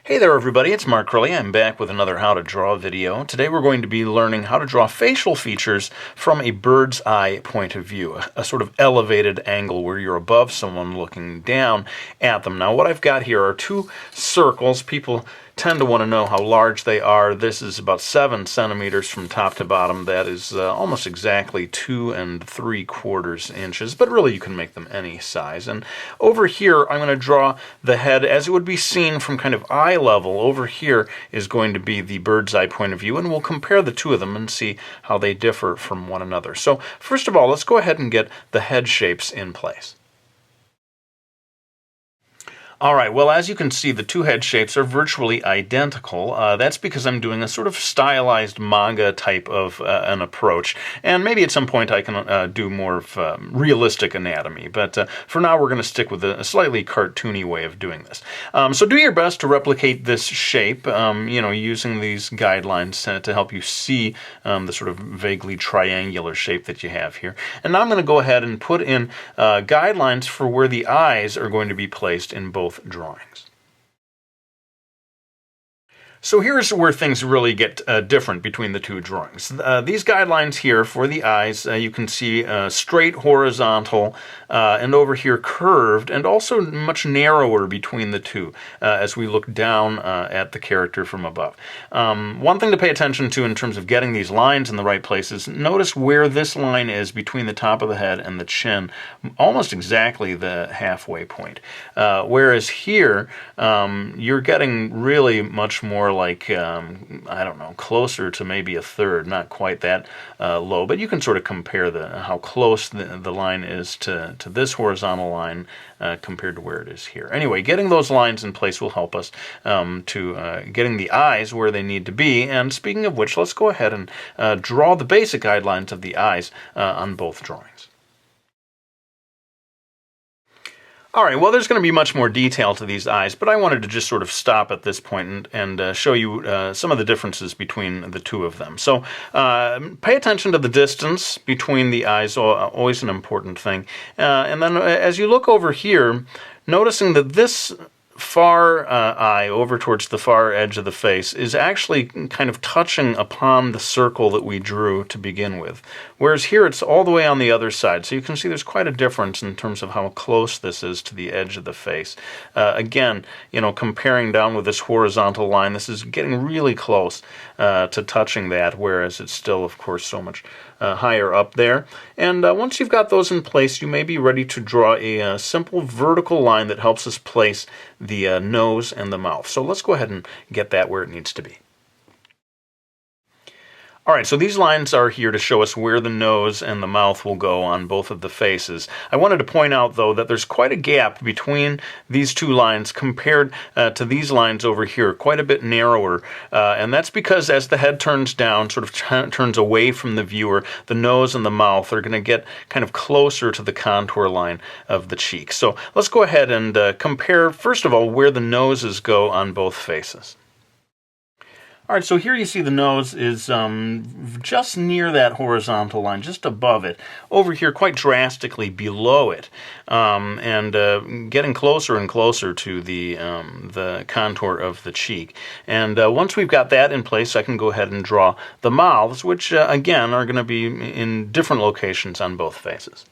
Hey there everybody, it's Mark Curley. I'm back with another How to Draw video. Today we're going to be learning how to draw facial features from a bird's eye point of view, a sort of elevated angle where you're above someone looking down at them. Now what I've got here are two circles. People tend to want to know how large they are. This is about 7 centimeters from top to bottom. That is almost exactly 2 3/4 inches, but really you can make them any size. And over here I'm going to draw the head as it would be seen from kind of eye level. Over here is going to be the bird's eye point of view, and we'll compare the two of them and see how they differ from one another. So first of all, let's go ahead and get the head shapes in place. Alright, well, as you can see, the two head shapes are virtually identical. That's because I'm doing a sort of stylized manga type of an approach, and maybe at some point I can do more of realistic anatomy, but for now we're going to stick with a slightly cartoony way of doing this. So do your best to replicate this shape, using these guidelines to help you see the sort of vaguely triangular shape that you have here. And now I'm going to go ahead and put in guidelines for where the eyes are going to be placed in both drawings. So here's where things really get different between the two drawings. These guidelines here for the eyes, you can see straight horizontal and over here curved, and also much narrower between the two as we look down at the character from above. One thing to pay attention to in terms of getting these lines in the right places, notice where this line is between the top of the head and the chin, almost exactly the halfway point. Whereas here, you're getting really much more like, I don't know, closer to maybe a third, not quite that low, but you can sort of compare how close the line is to this horizontal line compared to where it is here. Anyway, getting those lines in place will help us to getting the eyes where they need to be, and speaking of which, let's go ahead and draw the basic guidelines of the eyes on both drawings. Alright, well, there's going to be much more detail to these eyes, but I wanted to just sort of stop at this point and show you some of the differences between the two of them. So pay attention to the distance between the eyes, always an important thing. And then as you look over here, noticing that this far eye over towards the far edge of the face is actually kind of touching upon the circle that we drew to begin with. Whereas here it's all the way on the other side. So you can see there's quite a difference in terms of how close this is to the edge of the face. Again, comparing down with this horizontal line, this is getting really close to touching that, whereas it's still, of course, so much higher up there. And once you've got those in place, you may be ready to draw a simple vertical line that helps us place the nose and the mouth. So let's go ahead and get that where it needs to be. Alright, so these lines are here to show us where the nose and the mouth will go on both of the faces. I wanted to point out, though, that there's quite a gap between these two lines compared to these lines over here, quite a bit narrower. And that's because as the head turns down, sort of turns away from the viewer, the nose and the mouth are going to get kind of closer to the contour line of the cheek. So let's go ahead and compare, first of all, where the noses go on both faces. Alright, so here you see the nose is just near that horizontal line, just above it. Over here, quite drastically below it, and getting closer and closer to the contour of the cheek. And once we've got that in place, I can go ahead and draw the mouths, which again are going to be in different locations on both faces.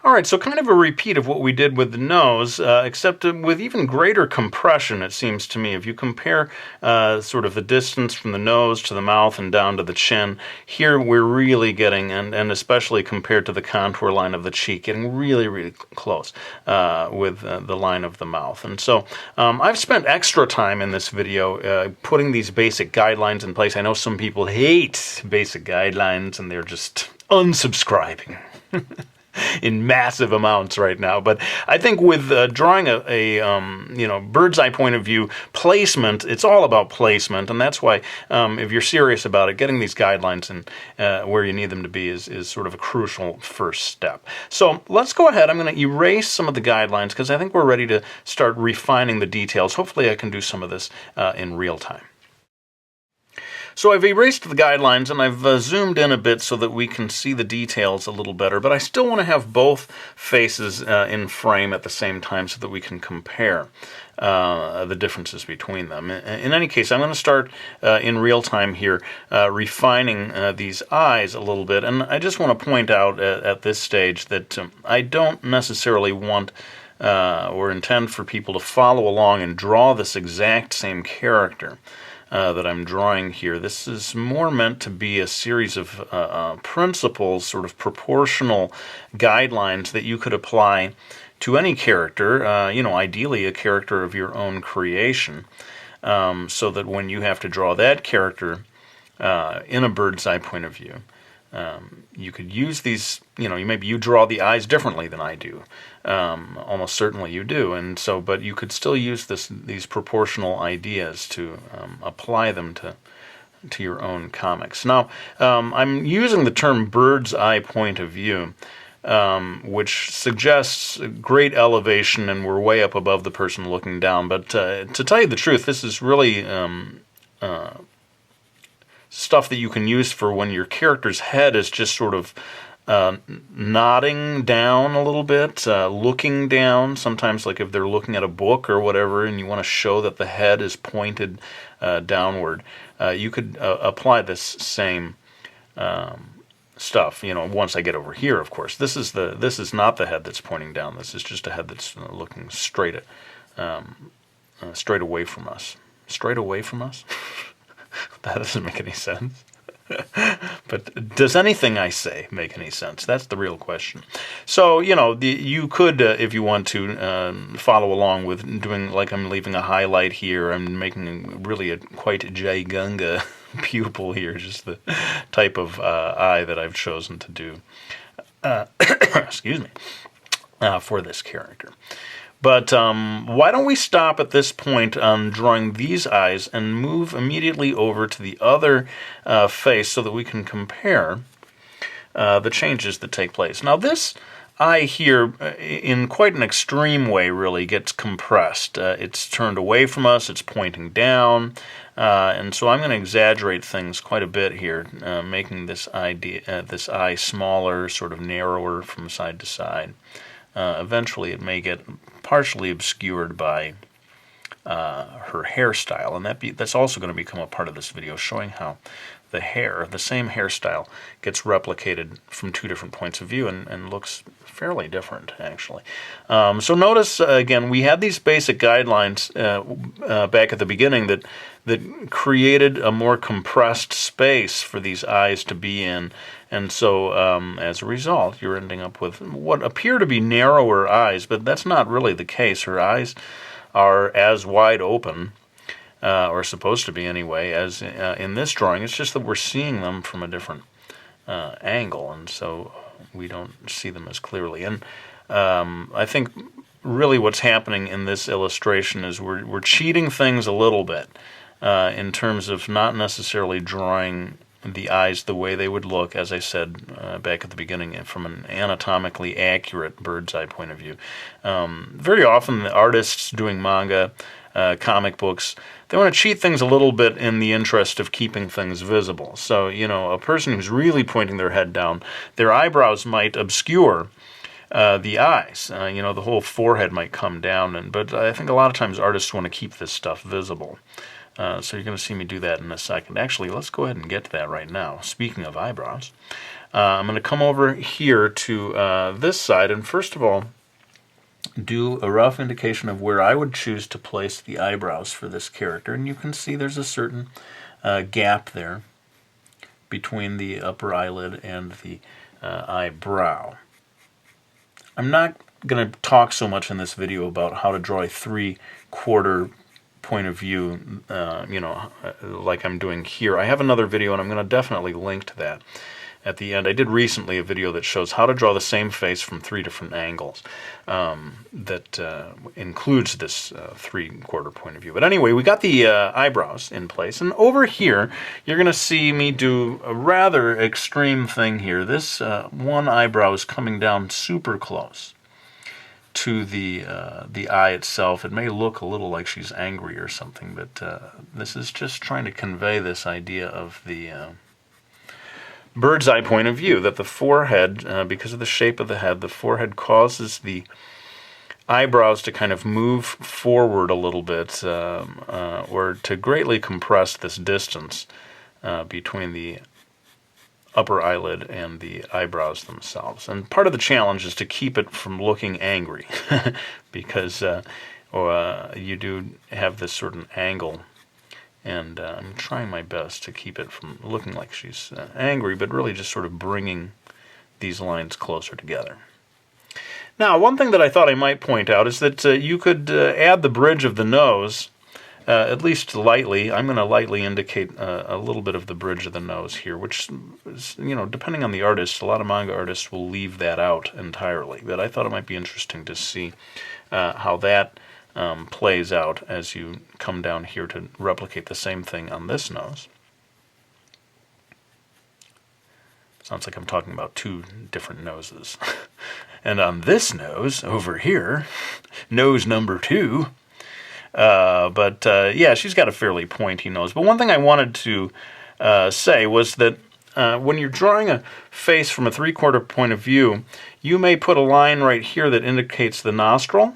Alright, so kind of a repeat of what we did with the nose, except with even greater compression, it seems to me. If you compare sort of the distance from the nose to the mouth and down to the chin, here we're really getting, and especially compared to the contour line of the cheek, getting really, really close with the line of the mouth. And so I've spent extra time in this video putting these basic guidelines in place. I know some people hate basic guidelines and they're just unsubscribing. In massive amounts right now, but I think with drawing a bird's eye point of view placement, it's all about placement, and that's why if you're serious about it, getting these guidelines and where you need them to be is sort of a crucial first step. So let's go ahead. I'm going to erase some of the guidelines because I think we're ready to start refining the details. Hopefully I can do some of this in real time. So I've erased the guidelines and I've zoomed in a bit so that we can see the details a little better, but I still want to have both faces in frame at the same time so that we can compare the differences between them. In any case, I'm going to start in real time here, refining these eyes a little bit, and I just want to point out at this stage that I don't necessarily want or intend for people to follow along and draw this exact same character that I'm drawing here. This is more meant to be a series of principles, sort of proportional guidelines that you could apply to any character, ideally a character of your own creation, so that when you have to draw that character in a bird's eye point of view, you could use these, maybe you draw the eyes differently than I do. Almost certainly you do, and so, but you could still use these proportional ideas to apply them to your own comics. Now, I'm using the term bird's eye point of view, which suggests great elevation and we're way up above the person looking down. But to tell you the truth, this is really stuff that you can use for when your character's head is just sort of nodding down a little bit, looking down. Sometimes, like if they're looking at a book or whatever, and you want to show that the head is pointed downward, you could apply this same stuff. Once I get over here, of course, this is not the head that's pointing down. This is just a head that's looking straight away from us. Straight away from us. That doesn't make any sense. But does anything I say make any sense? That's the real question. So, you could, if you want to, follow along with doing, like I'm leaving a highlight here. I'm making really a quite Jaigunga pupil here, just the type of eye that I've chosen to do, excuse me, for this character. But why don't we stop at this point on drawing these eyes and move immediately over to the other face so that we can compare the changes that take place. Now this eye here, in quite an extreme way, really gets compressed. It's turned away from us, it's pointing down, and so I'm going to exaggerate things quite a bit here, making this eye smaller, sort of narrower from side to side. Eventually it may get partially obscured by her hairstyle, and that's also going to become a part of this video, showing how the same hairstyle, gets replicated from two different points of view and looks fairly different, actually. So notice, again, we had these basic guidelines back at the beginning that created a more compressed space for these eyes to be in, and so as a result, you're ending up with what appear to be narrower eyes, but that's not really the case. Her eyes are as wide open, or supposed to be anyway, as in this drawing. It's just that we're seeing them from a different angle, and so we don't see them as clearly. And I think really what's happening in this illustration is we're cheating things a little bit in terms of not necessarily drawing the eyes the way they would look, as I said back at the beginning, from an anatomically accurate bird's eye point of view. Very often the artists doing manga, comic books, they want to cheat things a little bit in the interest of keeping things visible. So, a person who's really pointing their head down, their eyebrows might obscure the eyes. The whole forehead might come down, but I think a lot of times artists want to keep this stuff visible. So you're going to see me do that in a second. Actually, let's go ahead and get to that right now. Speaking of eyebrows, I'm going to come over here to this side, and first of all, do a rough indication of where I would choose to place the eyebrows for this character. And you can see there's a certain gap there between the upper eyelid and the eyebrow. I'm not going to talk so much in this video about how to draw a 3/4 point of view, like I'm doing here. I have another video, and I'm going to definitely link to that at the end. I did recently a video that shows how to draw the same face from 3 different angles that includes this 3/4 point of view. But anyway, we got the eyebrows in place, and over here you're going to see me do a rather extreme thing here. This one eyebrow is coming down super close. to the eye itself. It may look a little like she's angry or something, but this is just trying to convey this idea of the bird's eye point of view, that the forehead, because of the shape of the head, the forehead causes the eyebrows to kind of move forward a little bit, or to greatly compress this distance between the upper eyelid and the eyebrows themselves. And part of the challenge is to keep it from looking angry, because you do have this certain angle, and I'm trying my best to keep it from looking like she's angry, but really just sort of bringing these lines closer together. Now, one thing that I thought I might point out is that you could add the bridge of the nose, at least lightly. I'm going to lightly indicate a little bit of the bridge of the nose here, which is, depending on the artist, a lot of manga artists will leave that out entirely. But I thought it might be interesting to see how that plays out as you come down here to replicate the same thing on this nose. Sounds like I'm talking about two different noses. And on this nose, over here, nose number 2, yeah, she's got a fairly pointy nose. But one thing I wanted to say was that when you're drawing a face from a 3/4 point of view, you may put a line right here that indicates the nostril.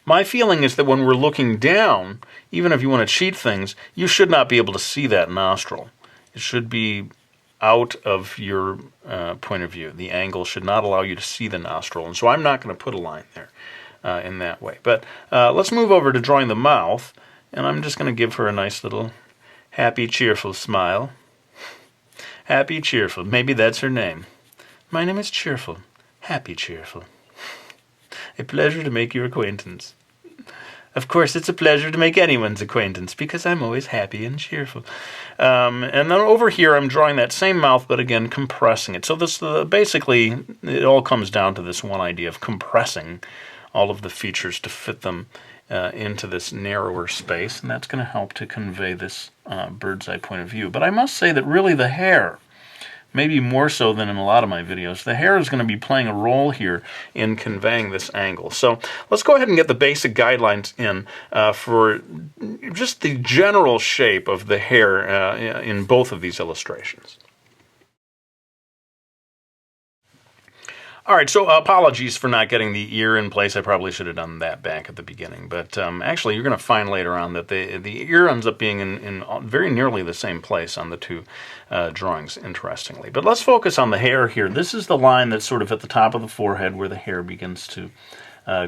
My feeling is that when we're looking down, even if you want to cheat things, you should not be able to see that nostril. It should be out of your point of view. The angle should not allow you to see the nostril, and so I'm not going to put a line there in that way. But let's move over to drawing the mouth, and I'm just going to give her a nice little happy, cheerful smile. Happy, cheerful. Maybe that's her name. My name is Cheerful. Happy, cheerful. A pleasure to make your acquaintance. Of course, it's a pleasure to make anyone's acquaintance, because I'm always happy and cheerful. And then over here, I'm drawing that same mouth, but again, compressing it. So this basically, it all comes down to this one idea of compressing all of the features to fit them into this narrower space, and that's going to help to convey this bird's eye point of view. But I must say that really the hair, maybe more so than in a lot of my videos, the hair is going to be playing a role here in conveying this angle. So let's go ahead and get the basic guidelines in for just the general shape of the hair in both of these illustrations. All right, so apologies for not getting the ear in place. I probably should have done that back at the beginning. But actually, you're going to find later on that the ear ends up being in very nearly the same place on the two drawings, interestingly. But let's focus on the hair here. This is the line that's sort of at the top of the forehead where the hair begins to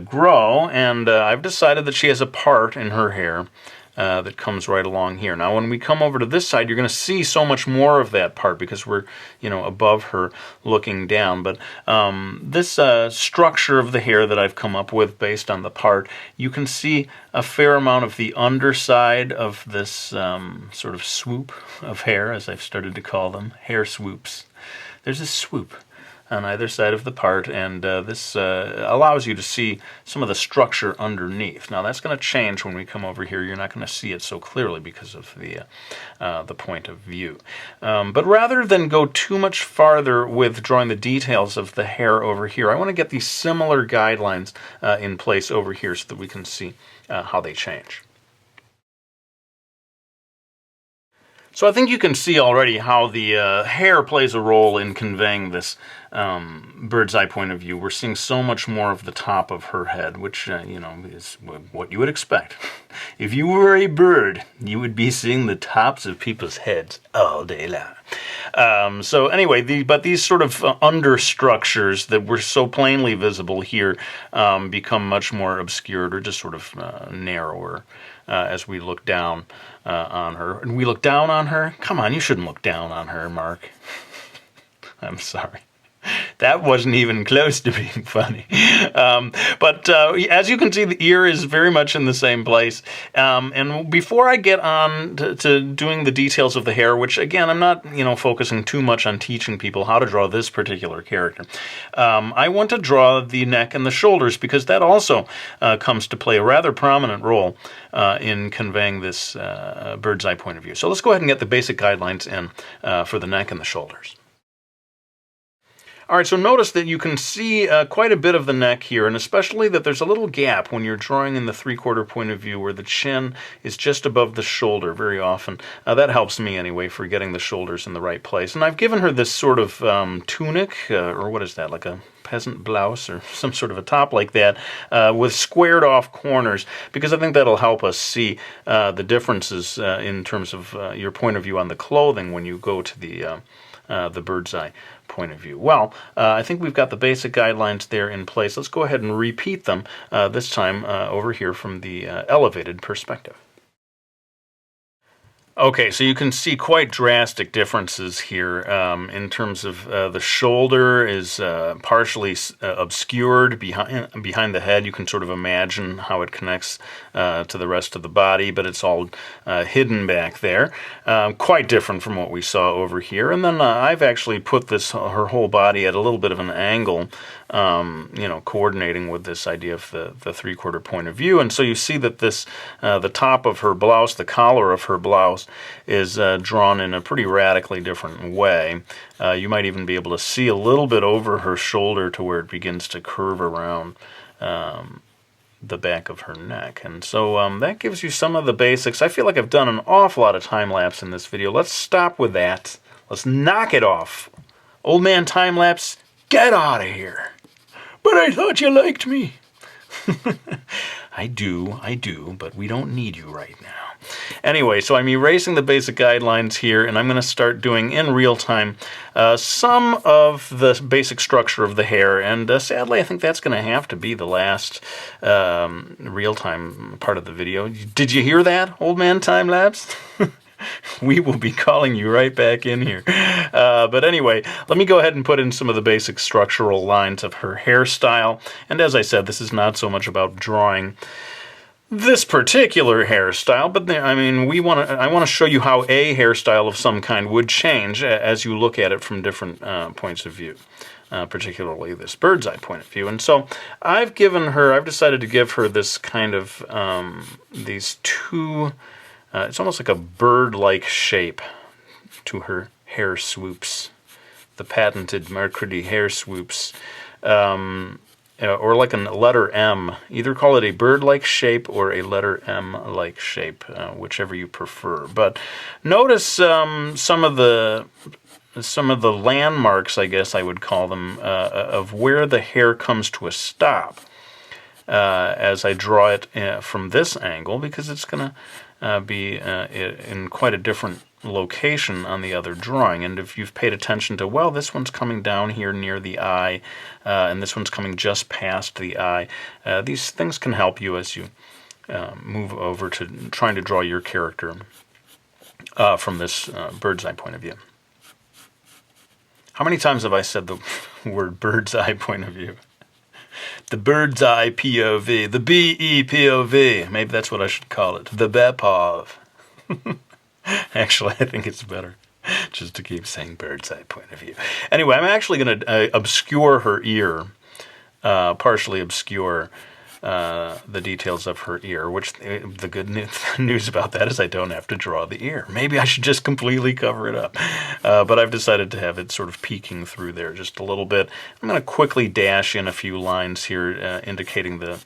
grow. And I've decided that she has a part in her hair that comes right along here. Now, when we come over to this side, you're going to see so much more of that part because we're, above her looking down. But this structure of the hair that I've come up with based on the part, you can see a fair amount of the underside of this sort of swoop of hair, as I've started to call them, hair swoops. There's a swoop on either side of the part, and this allows you to see some of the structure underneath. Now that's going to change when we come over here. You're not going to see it so clearly because of the point of view. But rather than go too much farther with drawing the details of the hair over here, I want to get these similar guidelines in place over here so that we can see how they change. So I think you can see already how the hair plays a role in conveying this bird's eye point of view. We're seeing so much more of the top of her head, which, is what you would expect. If you were a bird, you would be seeing the tops of people's heads all day long. So anyway, but these sort of understructures that were so plainly visible here become much more obscured or just sort of narrower as we look down on her. And we look down on her? Come on, you shouldn't look down on her, Mark. I'm sorry. That wasn't even close to being funny. But as you can see, the ear is very much in the same place. And before I get on to doing the details of the hair, which again, I'm not focusing too much on teaching people how to draw this particular character, I want to draw the neck and the shoulders because that also comes to play a rather prominent role in conveying this bird's eye point of view. So let's go ahead and get the basic guidelines in for the neck and the shoulders. All right, so notice that you can see quite a bit of the neck here, and especially that there's a little gap when you're drawing in the 3/4 point of view where the chin is just above the shoulder very often. That helps me anyway for getting the shoulders in the right place. And I've given her this sort of tunic, or what is that, like a peasant blouse or some sort of a top like that, with squared off corners, because I think that'll help us see the differences in terms of your point of view on the clothing when you go to the bird's eye point of view. Well, I think we've got the basic guidelines there in place. Let's go ahead and repeat them, this time over here from the elevated perspective. Okay, so you can see quite drastic differences here in terms of the shoulder is partially obscured behind the head. You can sort of imagine how it connects to the rest of the body, but it's all hidden back there. Quite different from what we saw over here. And then I've actually put her whole body at a little bit of an angle, coordinating with this idea of the 3/4 point of view. And so you see that the top of her blouse, the collar of her blouse, is drawn in a pretty radically different way. You might even be able to see a little bit over her shoulder to where it begins to curve around the back of her neck. And so that gives you some of the basics. I feel like I've done an awful lot of time-lapse in this video. Let's stop with that. Let's knock it off. Old man time-lapse, get out of here. But I thought you liked me. I do, but we don't need you right now. Anyway, so I'm erasing the basic guidelines here, and I'm going to start doing in real time some of the basic structure of the hair, and sadly I think that's going to have to be the last real-time part of the video. Did you hear that, old man time-lapse? We will be calling you right back in here. But anyway, let me go ahead and put in some of the basic structural lines of her hairstyle. And as I said, this is not so much about drawing this particular hairstyle, but I mean, I want to show you how a hairstyle of some kind would change as you look at it from different points of view. Particularly this bird's eye point of view. And so I've decided to give her this kind of, these two, it's almost like a bird-like shape to her hair swoops, the patented Mercury hair swoops, or like a letter M. Either call it a bird-like shape or a letter M-like shape, whichever you prefer. But notice some of the landmarks, I guess I would call them, of where the hair comes to a stop as I draw it from this angle, because it's going to be in quite a different location on the other drawing. And if you've paid attention to, well, this one's coming down here near the eye, and this one's coming just past the eye, these things can help you as you move over to trying to draw your character from this bird's eye point of view. How many times have I said the word bird's eye point of view? The bird's eye POV, the BEPOV. Maybe that's what I should call it. The BEPOV. Actually, I think it's better just to keep saying bird's eye point of view. Anyway, I'm actually going to obscure her ear, partially obscure the details of her ear, which the good news about that is I don't have to draw the ear. Maybe I should just completely cover it up. But I've decided to have it sort of peeking through there just a little bit. I'm going to quickly dash in a few lines here indicating the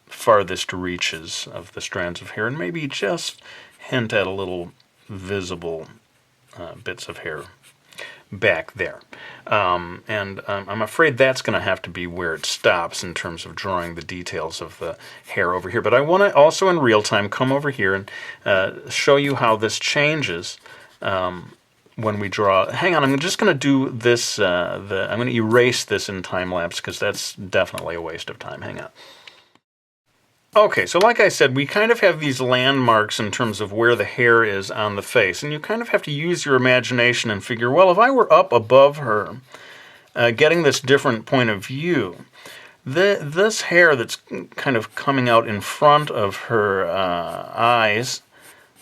farthest reaches of the strands of hair, and maybe just hint at a little visible bits of hair back there. And I'm afraid that's going to have to be where it stops in terms of drawing the details of the hair over here. But I want to also in real time come over here and show you how this changes when we draw. Hang on, I'm just going to do this, I'm going to erase this in time-lapse because that's definitely a waste of time. Hang on. Okay, so like I said, we kind of have these landmarks in terms of where the hair is on the face, and you kind of have to use your imagination and figure, well, if I were up above her, getting this different point of view, this hair that's kind of coming out in front of her eyes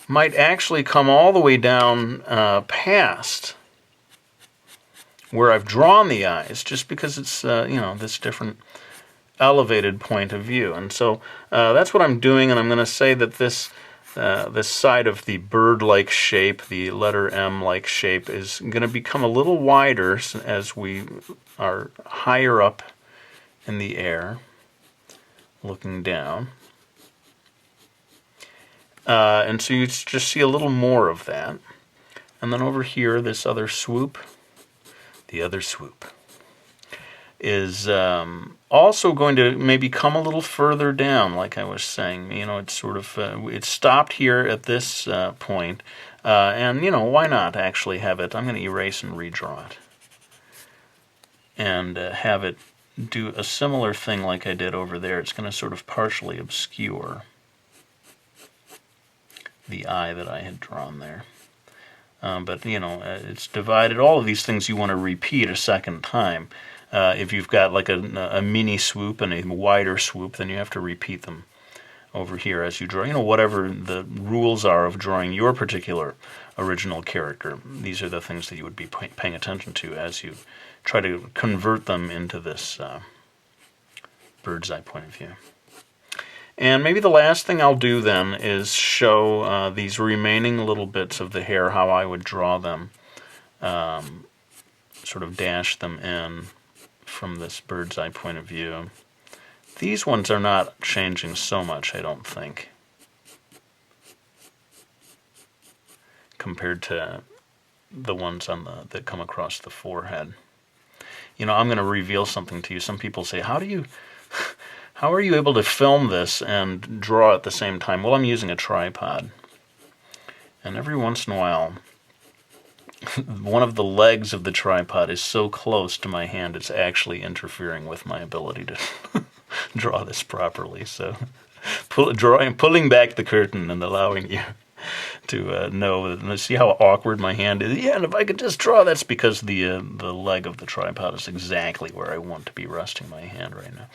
might actually come all the way down past where I've drawn the eyes, just because it's, this different elevated point of view. And so that's what I'm doing, and I'm going to say that this this side of the bird-like shape, the letter M-like shape, is going to become a little wider as we are higher up in the air, looking down. And so you just see a little more of that. And then over here, this other swoop, the other swoop, is also going to maybe come a little further down, like I was saying. You know, it's sort of, it stopped here at this point. And, you know, why not actually have it, I'm going to erase and redraw it. And have it do a similar thing like I did over there. It's going to sort of partially obscure the eye that I had drawn there. But, you know, it's divided. All of these things you want to repeat a second time. If you've got like a mini swoop and a wider swoop, then you have to repeat them over here as you draw. You know, whatever the rules are of drawing your particular original character, these are the things that you would be paying attention to as you try to convert them into this bird's eye point of view. And maybe the last thing I'll do then is show these remaining little bits of the hair, how I would draw them, sort of dash them in from this bird's eye point of view. These ones are not changing so much, I don't think, compared to the ones on that come across the forehead. You know, I'm going to reveal something to you. Some people say, how are you able to film this and draw at the same time? Well, I'm using a tripod. And every once in a while, one of the legs of the tripod is so close to my hand, it's actually interfering with my ability to draw this properly. So pulling back the curtain and allowing you to know, see how awkward my hand is. Yeah, and if I could just draw, that's because the leg of the tripod is exactly where I want to be resting my hand right now.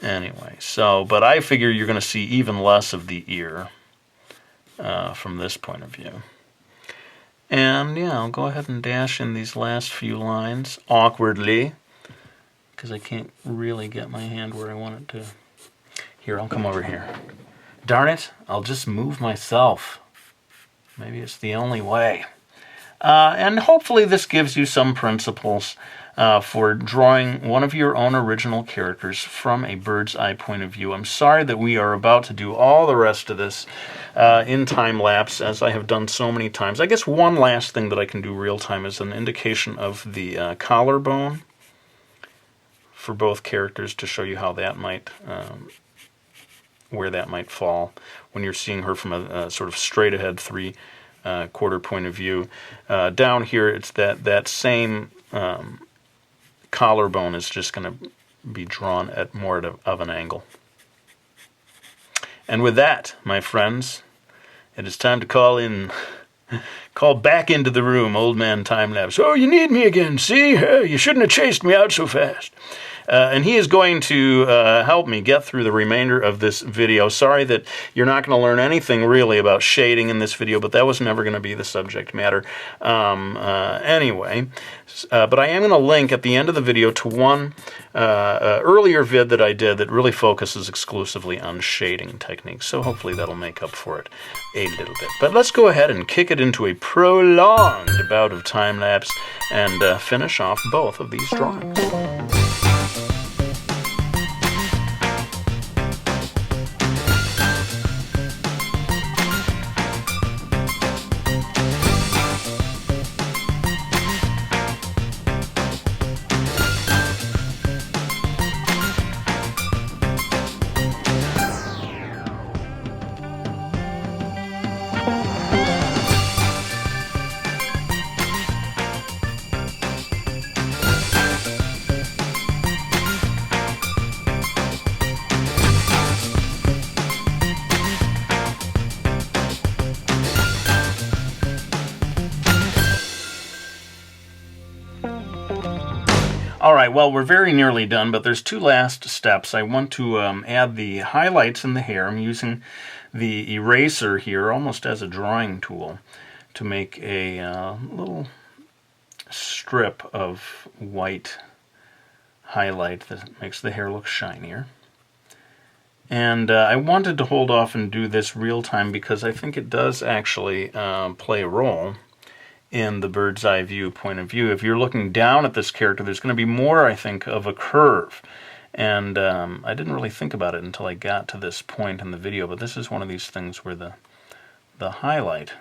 Anyway, so, but I figure you're going to see even less of the ear from this point of view. And yeah, I'll go ahead and dash in these last few lines awkwardly, because I can't really get my hand where I want it to. Here, I'll come over here. Darn it, I'll just move myself. Maybe it's the only way. And hopefully this gives you some principles for drawing one of your own original characters from a bird's eye point of view. I'm sorry that we are about to do all the rest of this in time-lapse, as I have done so many times. I guess one last thing that I can do real-time is an indication of the collarbone for both characters to show you how that might, where that might fall when you're seeing her from a sort of straight-ahead three-quarter point of view. Down here, it's that same collarbone is just going to be drawn at more of an angle. And with that, my friends, it is time to call back into the room, old man time-lapse. Oh, you need me again, see? You shouldn't have chased me out so fast. And he is going to help me get through the remainder of this video. Sorry that you're not going to learn anything really about shading in this video, but that was never going to be the subject matter anyway. But I am going to link at the end of the video to one earlier vid that I did that really focuses exclusively on shading techniques. So hopefully that'll make up for it a little bit. But let's go ahead and kick it into a prolonged bout of time-lapse and finish off both of these drawings. Alright, well, we're very nearly done, but there's two last steps. I want to add the highlights in the hair. I'm using the eraser here almost as a drawing tool to make a little strip of white highlight that makes the hair look shinier. And I wanted to hold off and do this real time because I think it does actually play a role in the bird's eye view point of view. If you're looking down at this character, there's going to be more, I think, of a curve. And I didn't really think about it until I got to this point in the video, but this is one of these things where the highlight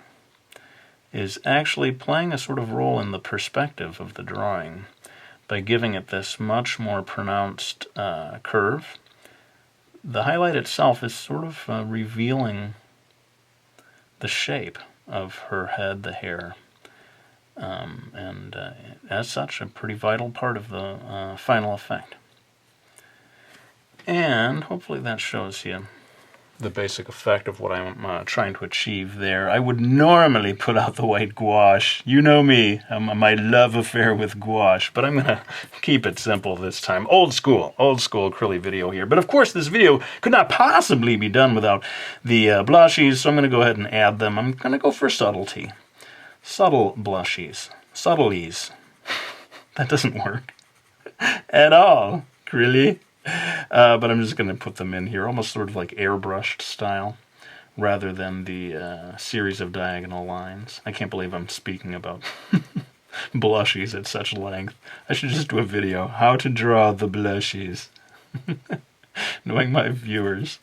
is actually playing a sort of role in the perspective of the drawing by giving it this much more pronounced curve. The highlight itself is sort of revealing the shape of her head, the hair, and as such, a pretty vital part of the final effect. And hopefully that shows you the basic effect of what I'm trying to achieve there. I would normally put out the white gouache. You know me, my love affair with gouache, but I'm going to keep it simple this time. Old school acrylic video here. But of course, this video could not possibly be done without the blushies, so I'm going to go ahead and add them. I'm going to go for subtlety. Subtle blushies. Subtleties. That doesn't work at all, really. But I'm just going to put them in here, almost sort of like airbrushed style, rather than the series of diagonal lines. I can't believe I'm speaking about blushies at such length. I should just do a video, how to draw the blushies. Knowing my viewers,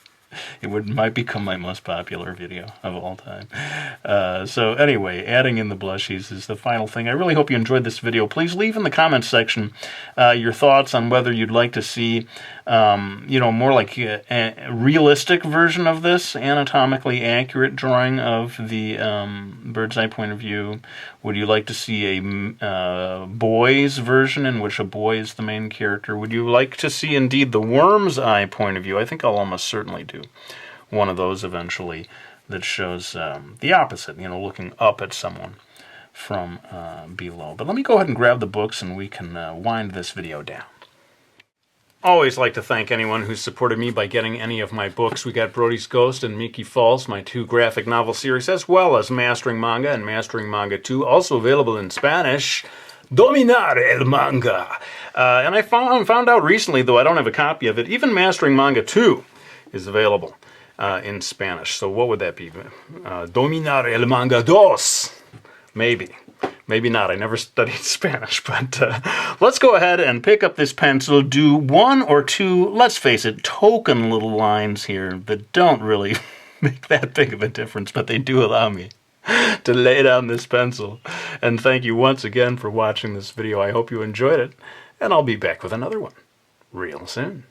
it might become my most popular video of all time. So anyway, adding in the blushies is the final thing. I really hope you enjoyed this video. Please leave in the comments section your thoughts on whether you'd like to see, more like a realistic version of this, anatomically accurate drawing of the bird's eye point of view. Would you like to see a boy's version in which a boy is the main character? Would you like to see indeed the worm's eye point of view? I think I'll almost certainly do one of those eventually that shows the opposite, looking up at someone from below. But let me go ahead and grab the books and we can wind this video down. Always like to thank anyone who's supported me by getting any of my books. We got Brody's Ghost and Miki Falls, my 2 graphic novel series, as well as Mastering Manga and Mastering Manga 2, also available in Spanish. Dominar el Manga. And I found out recently, though I don't have a copy of it, even Mastering Manga 2 is available in Spanish. So what would that be? Dominar el Manga 2. Maybe. Maybe not. I never studied Spanish, but let's go ahead and pick up this pencil, do 1 or 2, let's face it, token little lines here that don't really make that big of a difference, but they do allow me to lay down this pencil. And thank you once again for watching this video. I hope you enjoyed it, and I'll be back with another one real soon.